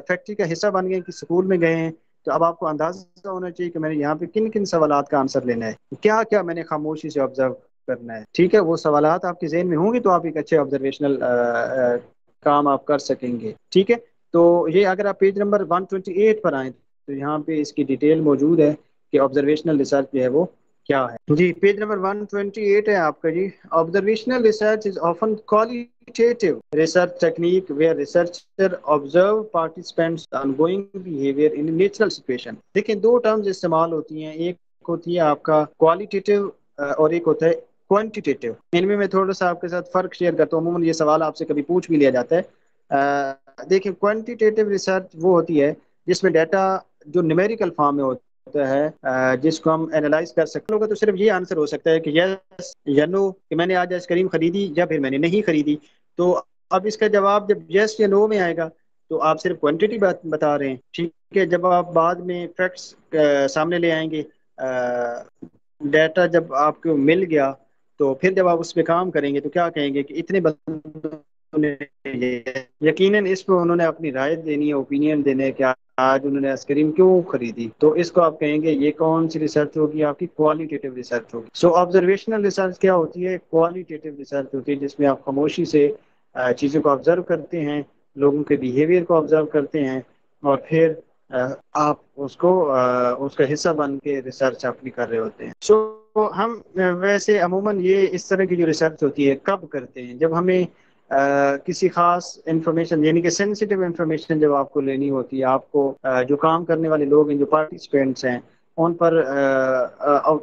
فیکٹری کا حصہ بن گئے، کسی اسکول میں گئے ہیں، تو اب آپ کو اندازہ ہونا چاہیے کہ میں نے یہاں پہ کن کن سوالات کا آنسر لینا ہے، کیا کیا میں نے خاموشی سے آبزرو کرنا ہے، ٹھیک ہے۔ وہ سوالات آپ کے ذہن میں ہوں گی تو آپ ایک اچھے آبزرویشنل کام آپ کر سکیں گے، ٹھیک ہے۔ تو یہ اگر آپ پیج نمبر 128 پر آئیں تو یہاں پہ اس کی ڈیٹیل موجود ہے کہ آبزرویشنل ریسرچ جو ہے وہ کیا ہے۔ جی پیج نمبر 128 ہے آپ کا جی۔ Observational research is often qualitative research technique where researcher observe participants ongoing behavior in a natural situation. دیکھیں دو ٹرمز استعمال ہوتی ہیں، ایک ہوتی ہے آپ کا qualitative اور ایک ہوتا ہے quantitative۔ ان میں تھوڑا سا آپ کے ساتھ فرق شیئر کرتا ہوں، عموماً یہ سوال آپ سے کبھی پوچھ بھی لیا جاتا ہے۔ دیکھیں quantitative ریسرچ وہ ہوتی ہے جس میں ڈیٹا جو نیومیریکل فارم میں ہوتا ہے، جس کو ہم اینالائز کر سکتے ہیں، تو صرف یہ آنسر ہو سکتا ہے کہ یس یا نو، کہ میں نے آج آئس کریم خریدی یا پھر میں نے نہیں خریدی۔ تو اب اس کا جواب جب یس یا نو میں آئے گا تو آپ صرف کوانٹٹی بتا رہے ہیں، ٹھیک ہے۔ جب آپ بعد میں فیکٹس سامنے لے آئیں گے، ڈیٹا جب آپ کو مل گیا تو پھر جب آپ اس پہ کام کریں گے تو کیا کہیں گے کہ اتنے بندوں نے یقیناً اس پہ انہوں نے اپنی رائے دینی ہے، اوپینین دینے ہے کہ آج انہوں نے آئس کریم کیوں خریدی، تو اس کو آپ کہیں گے یہ کون سی ریسرچ ہوگی، آپ کی کوالٹیٹیو ریسرچ ہوگی۔ سو آبزرویشنل ریسرچ کیا ہوتی ہے؟ کوالٹیٹیو ریسرچ ہوتی ہے، جس میں آپ خاموشی سے چیزوں کو آبزرو کرتے ہیں، لوگوں کے بیہیویئر کو آبزرو کرتے ہیں، اور پھر آپ اس کو اس کا حصہ بن کے ریسرچ اپنی کر رہے ہوتے ہیں۔ سو ہم ویسے عموماً یہ اس طرح کی جو ریسرچ ہوتی ہے کب کرتے ہیں؟ جب ہمیں کسی خاص انفارمیشن، یعنی کہ سینسیٹیو انفارمیشن جب آپ کو لینی ہوتی ہے، آپ کو جو کام کرنے والے لوگ ہیں، جو پارٹیسپینٹس ہیں، ان پر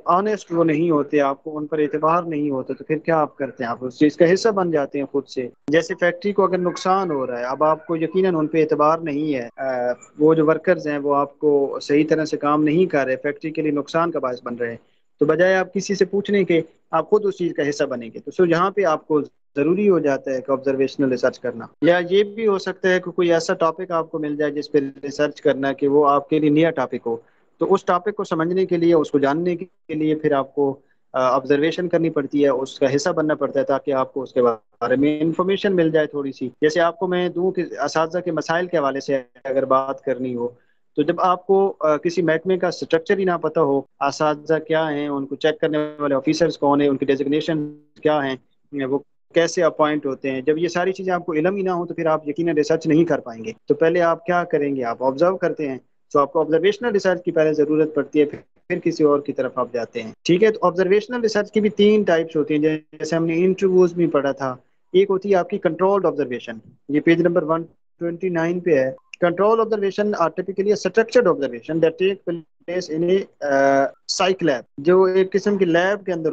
آنےسٹ وہ نہیں ہوتے، آپ کو ان پر اعتبار نہیں ہوتا، تو پھر کیا آپ کرتے ہیں؟ آپ اس چیز کا حصہ بن جاتے ہیں خود سے۔ جیسے فیکٹری کو اگر نقصان ہو رہا ہے، اب آپ کو یقیناً ان پہ اعتبار نہیں ہے، وہ جو ورکرز ہیں وہ آپ کو صحیح طرح سے کام نہیں کر رہے، فیکٹری کے لیے نقصان کا باعث بن رہے ہیں، تو بجائے آپ کسی سے پوچھنے کے آپ خود اس چیز کا حصہ بنیں گے۔ تو سو یہاں پہ آپ کو ضروری ہو جاتا ہے کہ آبزرویشنل ریسرچ کرنا۔ یا یہ بھی ہو سکتا ہے کہ کوئی ایسا ٹاپک آپ کو مل جائے جس پہ ریسرچ کرنا کہ وہ آپ کے لیے نیا ٹاپک ہو، تو اس ٹاپک کو سمجھنے کے لیے، اس کو جاننے کے لیے پھر آپ کو آبزرویشن کرنی پڑتی ہے، اس کا حصہ بننا پڑتا ہے، تاکہ آپ کو اس کے بارے میں انفارمیشن مل جائے تھوڑی سی۔ جیسے آپ کو میں دوں کہ اساتذہ کے مسائل کے حوالے سے اگر بات کرنی ہو، تو جب آپ کو کسی محکمے کا اسٹرکچر ہی نہ پتہ ہو، اساتذہ کیا ہیں، ان کو چیک کرنے والے آفیسرز کون ہیں، ان کی ڈیزگنیشن کیا ہیں، وہ کیسے اپوائنٹ ہوتے ہیں، جب یہ ساری چیزیں آپ کو علم ہی نہ ہو تو پھر آپ یقیناً ریسرچ نہیں کر پائیں گے۔ تو پہلے آپ کیا کریں گے؟ آپ آبزرو کرتے ہیں، تو آپ کو آبزرویشنل ریسرچ کی پہلے ضرورت پڑتی ہے، پھر کسی اور کی طرف آپ جاتے ہیں، ٹھیک ہے۔ تو آبزرویشنل ریسرچ کی بھی 3 ٹائپس ہوتی ہیں، جیسے ہم نے انٹرویوز میں پڑھا تھا۔ ایک ہوتی ہے آپ کی کنٹرولڈ آبزرویشن، یہ پیج نمبر 129 پہ ہے۔ Control observation are typically a structured observation that take place in a psych lab، جو ایک قسم کی لیب کے اندر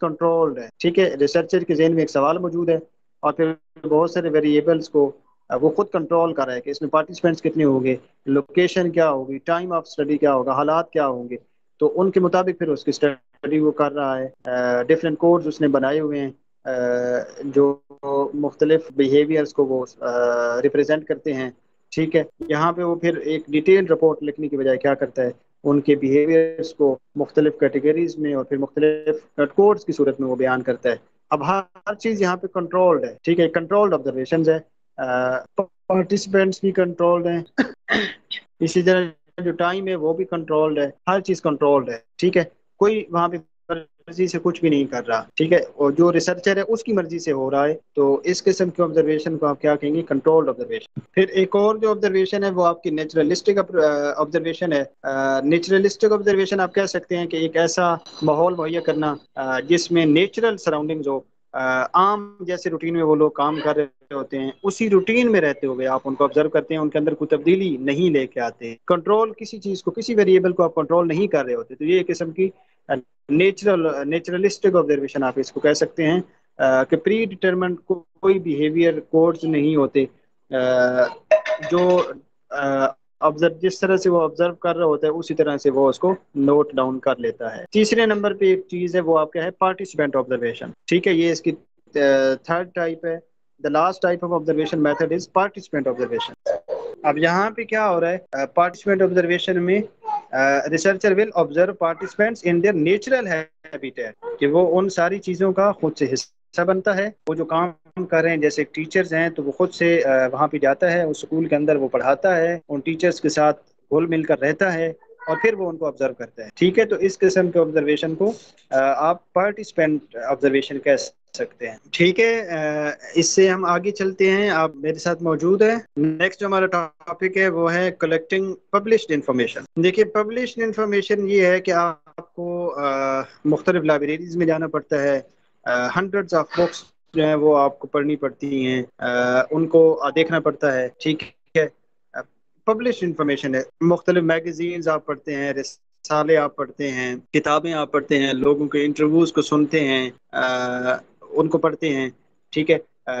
کنٹرولڈ ہے، ٹھیک ہے. ریسرچر کے ذہن میں ایک سوال موجود ہے اور پھر بہت سارے ویریبلس کو وہ خود کنٹرول کر رہا ہے کہ اس میں پارٹیسپینٹس کتنے ہوں گے، لوکیشن کیا ہوگی، ٹائم آف اسٹڈی کیا ہوگا، حالات کیا ہوں گے، تو ان کے مطابق پھر اس کی اسٹڈی وہ کر رہا ہے. ڈفرینٹ کوڈز اس نے بنائے ہوئے ہیں جو مختلف بیہیویئرس کو وہ ریپرزینٹ کرتے ہیں، ٹھیک ہے. یہاں پہ وہ پھر ایک ڈیٹیل رپورٹ لکھنے کی بجائے کیا کرتا ہے، ان کے بیہیویئرس کو مختلف کیٹیگریز میں اور پھر مختلف کوڈز کی صورت میں وہ بیان کرتا ہے. اب ہر چیز یہاں پہ کنٹرولڈ ہے، ٹھیک ہے. کنٹرولڈ آبزرویشنز ہے، پارٹیسپینٹس بھی کنٹرولڈ ہیں، اسی طرح جو ٹائم ہے وہ بھی کنٹرولڈ ہے، ہر چیز کنٹرولڈ ہے، ٹھیک ہے. کوئی وہاں پہ مرضی سے کچھ بھی نہیں کر رہا، ٹھیک ہے. اور جو ریسرچر ہے اس کی مرضی سے ہو رہا ہے، تو اس قسم کے آبزرویشن کو آپ کیا کہیں گے، کنٹرولڈ آبزرویشن. پھر ایک اور جو آبزرویشن ہے وہ آپ کی نیچرلسٹک آبزرویشن ہے. نیچرلسٹک آبزرویشن آپ کہہ سکتے ہیں کہ ایک ایسا ماحول مہیا کرنا جس میں نیچرل سراؤنڈنگز ہو، عام جیسے روٹین میں وہ لوگ کام کر رہے ہوتے ہیں اسی روٹین میں رہتے ہوئے آپ ان کو آبزرو کرتے ہیں، ان کے اندر کوئی تبدیلی نہیں لے کے آتے. کنٹرول کسی چیز کو، کسی ویریبل کو آپ کنٹرول نہیں کر رہے ہوتے، تو یہ ایک قسم کی نیچرلسٹک آبزرویشن آپ اس کو کہہ سکتے ہیں کہ پری ڈٹرمنٹ کوئی بیہیویئر کوڈز نہیں ہوتے جو جس طرح سے وہ آبزرو کر رہا ہوتا ہے اسی طرح سے وہ اس کو نوٹ ڈاؤن کر لیتا ہے. تیسرے نمبر پہ ایک چیز ہے وہ آپ کا ہے پارٹیسپینٹ آبزرویشن، ٹھیک ہے. یہ اس کی تھرڈ ٹائپ ہے. The last type of observation method is participant observation. اب یہاں پہ کیا ہو رہا ہے، پارٹیسپینٹ آبزرویشن میں researcher will observe participants in their natural habitat, کہ وہ ان ساری چیزوں کا خود سے حصہ بنتا ہے. وہ جو کام کر رہے ہیں جیسے ٹیچرز ہیں تو وہ خود سے وہاں پہ جاتا ہے، اس اسکول کے اندر وہ پڑھاتا ہے، ان ٹیچرز کے ساتھ گھل مل کر رہتا ہے اور پھر وہ ان کو آبزرو کرتا ہے، ٹھیک ہے. تو اس قسم کے آبزرویشن کو آپ پارٹیسپینٹ آبزرویشن کہہ سکتے ہیں، ٹھیک ہے. اس سے ہم آگے چلتے ہیں، آپ میرے ساتھ موجود ہیں. نیکسٹ جو ہمارا ٹاپک ہے وہ ہے کلیکٹنگ پبلشڈ انفارمیشن. دیکھیے پبلشڈ انفارمیشن یہ ہے کہ آپ کو مختلف لائبریریز میں جانا پڑتا ہے، ہنڈریڈز آف بکس جو ہیں وہ آپ کو پڑھنی پڑتی ہیں، ان کو دیکھنا پڑتا ہے، ٹھیک ہے. پبلشڈ انفارمیشن ہے، مختلف میگزینز آپ پڑھتے ہیں، رسالے آپ پڑھتے ہیں، کتابیں آپ پڑھتے ہیں، لوگوں کے انٹرویوز کو سنتے ہیں، ان کو پڑھتے ہیں، ٹھیک ہے.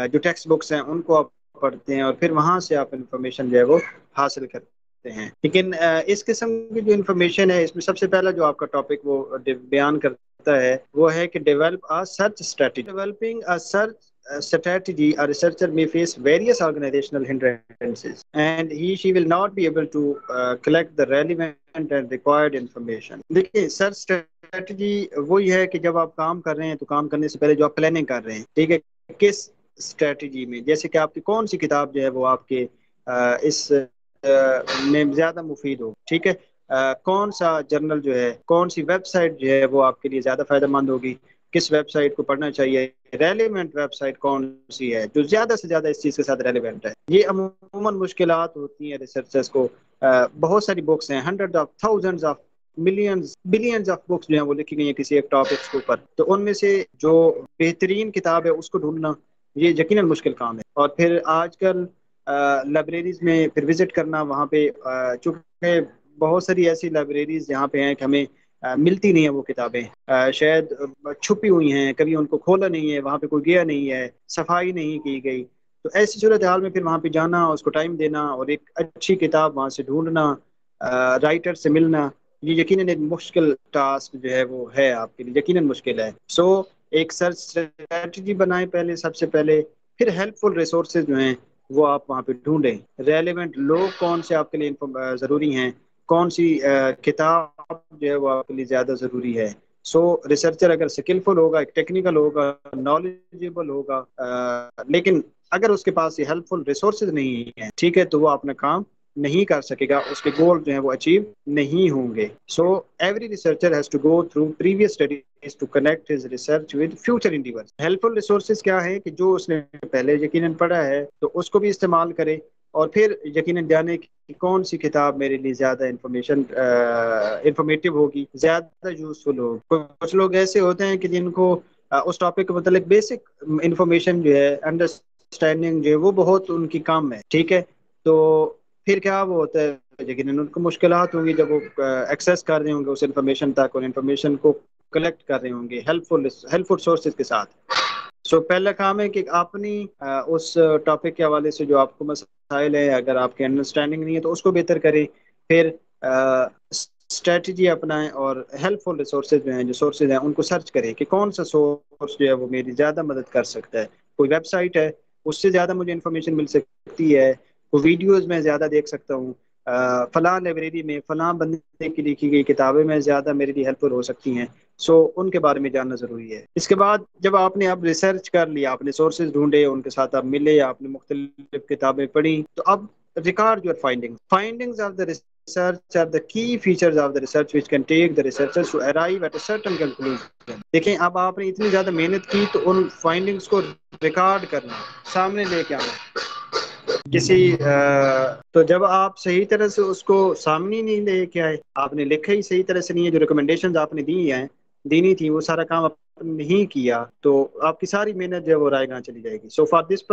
جو ٹیکسٹ بکس ہیں ان کو آپ پڑھتے ہیں اور پھر وہاں سے آپ انفارمیشن جو ہے وہ حاصل کرتے ہیں. لیکن اس قسم کی جو انفارمیشن ہے اس میں سب سے پہلا جو آپ کا ٹاپک وہ بیان کرتا ہے وہ ہے کہ develop a search strategy. Developing a search strategy, a researcher may face various organizational hindrances and she will not be able to collect the relevant and required information. دیکھیے سرچ اسٹریٹجی وہی ہے کہ جب آپ کام کر رہے ہیں تو کام کرنے سے پہلے جو آپ پلاننگ کر رہے ہیں، ٹھیک ہے، کس اسٹریٹجی میں، جیسے کہ آپ کی کون سی کتاب جو ہے وہ آپ کے اس میں زیادہ مفید ہو، ٹھیک ہے. کون سا جرنل جو ہے، کون سی ویب سائٹ جو ہے وہ آپ کے لیے زیادہ فائدہ مند ہوگی، کس ویب سائٹ کو پڑھنا چاہیے، ریلیونٹ ویب سائٹ کون سی ہے جو زیادہ سے زیادہ اس چیز کے ساتھ ریلیونٹ ہے. یہ عموماً مشکلات ہوتی ہیں ریسرچرز کو. بہت ساری بکس ہیں، hundred of thousands of millions billions of books جو ہیں وہ لکھی گئی ہیں کسی ایک ٹاپک کے اوپر، تو ان میں سے جو بہترین کتاب ہے اس کو ڈھونڈنا یہ یقیناً مشکل کام ہے. اور پھر آج کل لائبریریز میں پھر وزٹ کرنا، وہاں پہ چونکہ بہت ساری ایسی لائبریریز جہاں پہ ہیں کہ ہمیں ملتی نہیں ہیں وہ کتابیں، شاید چھپی ہوئی ہیں، کبھی ان کو کھولا نہیں ہے، وہاں پہ کوئی گیا نہیں ہے، صفائی نہیں کی گئی. تو ایسی صورتحال میں پھر وہاں پہ جانا، اس کو ٹائم دینا اور ایک اچھی کتاب وہاں سے ڈھونڈنا، رائٹر سے ملنا، یہ یقیناً ایک مشکل ٹاسک جو ہے وہ ہے آپ کے لیے، یقیناً مشکل ہے. سو ایک سرچ اسٹریٹجی بنائیں پہلے، سب سے پہلے، پھر ہیلپ فل ریسورسز جو ہیں وہ آپ وہاں پہ ڈھونڈیں، ریلیونٹ لوگ کون سے آپ کے لیے ضروری ہیں، کون سی کتاب جو ہے وہ آپ کے لیے زیادہ ضروری ہے. سو ریسرچر اگر اسکلفل ہوگا، ٹیکنیکل ہوگا، نالجیبل ہوگا، لیکن اگر اس کے پاس یہ ہیلپ فل ریسورسز نہیں ہیں، ٹھیک ہے، تو وہ اپنا کام نہیں کر سکے گا، اس کے گول جو ہیں وہ اچیو نہیں ہوں گے. So every researcher has to go through previous studies to connect his research with future endeavours. Helpful resources کیا ہے کہ جو اس نے پہلے یقیناً پڑھا ہے تو اس کو بھی استعمال کرے اور پھر یقیناً جانے کہ کون سی کتاب میرے لیے زیادہ انفارمیٹیو ہوگی، زیادہ یوزفل ہوگی. کچھ لوگ ایسے ہوتے ہیں کہ جن کو اس ٹاپک کے متعلق بیسک انفارمیشن جو ہے، انڈرسٹینڈنگ جو ہے وہ بہت ان کی کم ہے، ٹھیک ہے. تو پھر کیا وہ ہوتا ہے، لیکن ان کو مشکلات ہوں گی جب وہ ایکسیس کر رہے ہوں گے اس انفارمیشن تک، اور انفارمیشن کو کلیکٹ کر رہے ہوں گے ہیلپ فل سورسز کے ساتھ. پہلا کام ہے کہ اپنی اس ٹاپک کے حوالے سے جو آپ کو مسائل ہے، اگر آپ کی انڈرسٹینڈنگ نہیں ہے تو اس کو بہتر کریں. پھر اسٹریٹجی اپنائیں اور ہیلپ فل ریسورسز جو ہیں، جو سورسز ہیں، ان کو سرچ کریں کہ کون سا سورس جو ہے وہ میری زیادہ مدد کر سکتا ہے. کوئی ویب سائٹ ہے، اس سے زیادہ مجھے انفارمیشن مل سکتی ہے. کوئی ویڈیوز میں زیادہ دیکھ سکتا ہوں. فلاں لائبریری میں فلاں بندے کی لکھی گئی کتابیں میں زیادہ میرے لیے ہیلپ فل ہو سکتی ہیں. ان کے بارے میں جاننا ضروری ہے. اس کے بعد جب آپ نے اب ریسرچ کر لیا، آپ نے سورسز ڈھونڈے، ان کے ساتھ آپ ملے، آپ نے مختلف کتابیں پڑھی، تو اب record your findings of the research are the key features of the research which can take the researchers to arrive at a certain conclusion. دیکھیں اب آپ نے اتنی زیادہ محنت کی تو ان فائنڈنگز کو ریکارڈ کرنا، سامنے لے کے آنا. تو جب آپ صحیح طرح سے اس کو سامنے نہیں لے کے آئے، آپ نے لکھا ہی صحیح طرح سے نہیں ہے، جو ریکمنڈیشنز آپ نے دینی تھی وہ سارا کام آپ نے نہیں کیا، تو آپ کی ساری محنت جو ہے وہ رائے گاں چلی جائے گی. For this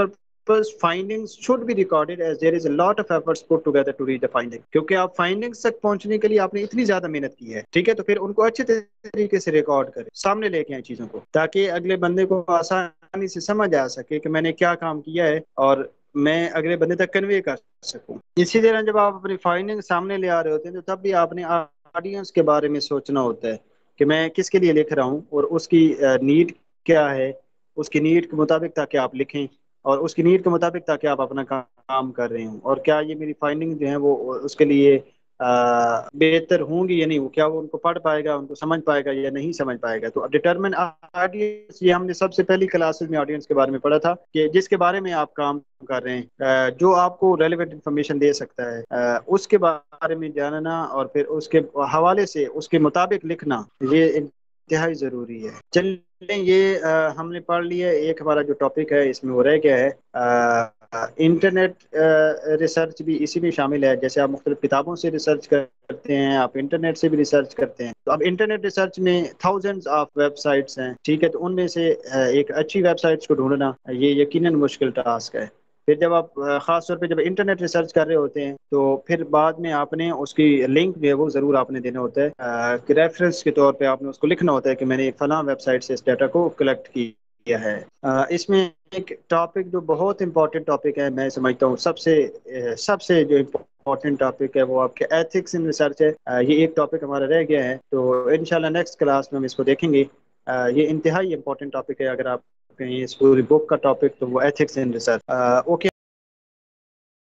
purpose findings should be recorded as there is a lot of efforts put together to reach the finding. کیونکہ آپ فائنڈنگز تک پہنچنے کے لیے آپ نے اتنی زیادہ محنت کی ہے، ٹھیک ہے، تو پھر ان کو اچھے طریقے سے ریکارڈ کریں، سامنے لے کے آئیں چیزوں کو، تاکہ اگلے بندے کو آسانی سے سمجھ آ سکے کہ میں نے کیا کام کیا ہے اور میں اگلے بندے تک کنوے کر سکوں. اسی طرح جب آپ اپنی فائنڈنگ سامنے لے آ رہے ہوتے ہیں تو تب بھی آپ نے آڈینس کے بارے میں سوچنا ہوتا ہے کہ میں کس کے لیے لکھ رہا ہوں اور اس کی نیڈ کیا ہے. اس کی نیڈ کے مطابق تاکہ آپ لکھیں، اور اس کی نیڈ کے مطابق تاکہ آپ اپنا کام کر رہے ہوں، اور کیا یہ میری فائنڈنگ جو ہیں وہ اس کے لیے بہتر ہوں گی یا نہیں، کیا وہ ان کو پڑھ پائے گا، ان کو سمجھ پائے گا یا نہیں سمجھ پائے گا. تو ڈیٹرمن آڈینس، یہ ہم نے سب سے پہلی کلاسز میں آڈینس کے بارے میں پڑھا تھا کہ جس کے بارے میں آپ کام کر رہے ہیں، جو آپ کو ریلیونٹ انفارمیشن دے سکتا ہے، اس کے بارے میں جاننا اور پھر اس کے حوالے سے اس کے مطابق لکھنا، یہ انتہائی ضروری ہے. چلیں یہ ہم نے پڑھ لیا. ایک ہمارا جو ٹاپک ہے اس میں وہ رہ گیا ہے انٹرنیٹ ریسرچ بھی اسی میں شامل ہے. جیسے آپ مختلف کتابوں سے ریسرچ کرتے ہیں، آپ انٹرنیٹ سے بھی ریسرچ کرتے ہیں. تو اب انٹرنیٹ ریسرچ میں تھاؤزنڈز آف ویب سائٹس ہیں، ٹھیک ہے، تو ان میں سے ایک اچھی ویب سائٹس کو ڈھونڈنا یہ یقیناً مشکل ٹاسک ہے. پھر جب آپ خاص طور پہ جب انٹرنیٹ ریسرچ کر رہے ہوتے ہیں تو پھر بعد میں آپ نے اس کی لنک جو ہے وہ ضرور آپ نے دینا ہوتا ہے کہ ریفرنس کے طور پہ آپ نے اس کو لکھنا ہوتا ہے کہ میں نے فلاں ویب سائٹ سے اس ڈیٹا کو کلیکٹ کیا ہے. اس میں ایک ٹاپک جو بہت امپورٹنٹ ٹاپک ہے، میں سمجھتا ہوں سب سے جو امپورٹنٹ ٹاپک ہے وہ آپ کے ایتھکس ان ریسرچ ہے. یہ ایک ٹاپک ہمارا رہ گیا ہے، تو انشاءاللہ نیکسٹ کلاس میں ہم اس کو دیکھیں گے. یہ انتہائی امپورٹنٹ ٹاپک ہے. اگر آپ کہیں اس پوری بک کا ٹاپک تو وہ ایتھکس ان ریسرچ. اوکے.